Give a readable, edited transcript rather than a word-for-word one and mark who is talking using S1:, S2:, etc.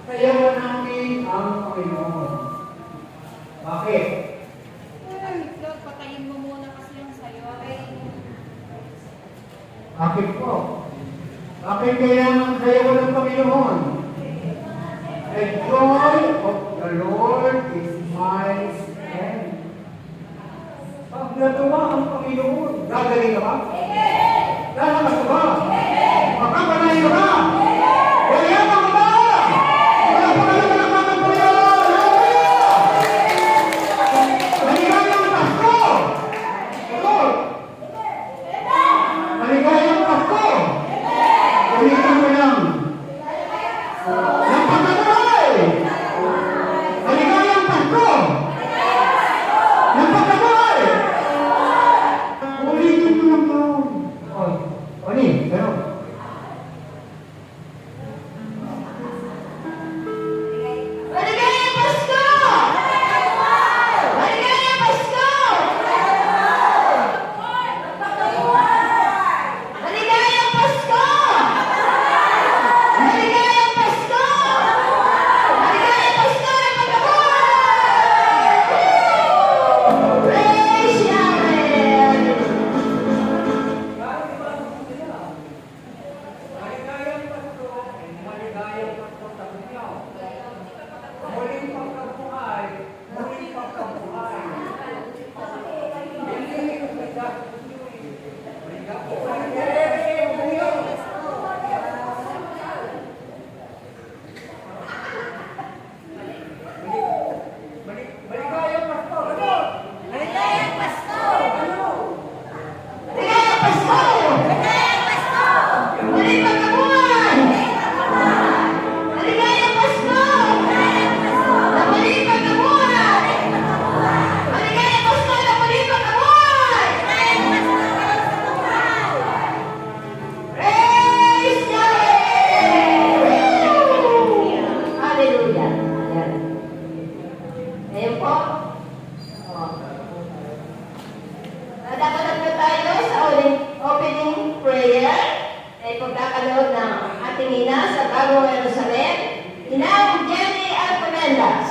S1: Sayawan natin ang Panginoon. Bakit?
S2: Lord, patayin mo muna kasi yung sayo.
S1: Bakit po? Bakit kailangan sayawan ng Panginoon? The joy of the Lord is my strength. Pag natuwa ang Panginoon, gagaling ka ba? Lalakas ka ba? Makapanayin ka ba? Yayaman ka ba? Wala pa ka naman ang matapuyan! Maligayang Pasko! Lord! Maligayang Pasko! Ulitin mo lang. Ng pagkabuhay! Maligayang Pasko! Ng pagkabuhay! Ulitin mo lang yun. O ni, gano'n.
S2: Maligayang Pasko! Maligayang Pasko! Maligayang Pasko! Maligayang Pasko! Maligayang Pasko ng pagkabuhay! Praise Yahweh!
S1: Maligayang Pasko, maligayang Pasko sa inyo. Muling pagkabuhay, muling pagkabuhay. Hindi ko sa maligayang Pasko, ano?
S2: Maligayang Pasko!
S1: Ano?
S2: Maligayang Pasko! Maligayang Pasko! Muling pagkabuhay! Maligayang Pasko! Na muling pagkabuhay! Maligayang Pasko na muling pagkabuhay! Praise Yahweh! Hallelujah! Ayan. Ngayon po, nadapalag na tayo sa opening prayer ay pagkakalood ng ating ina sa Bagong Jerusalem, Inang Jenny Alcomendas.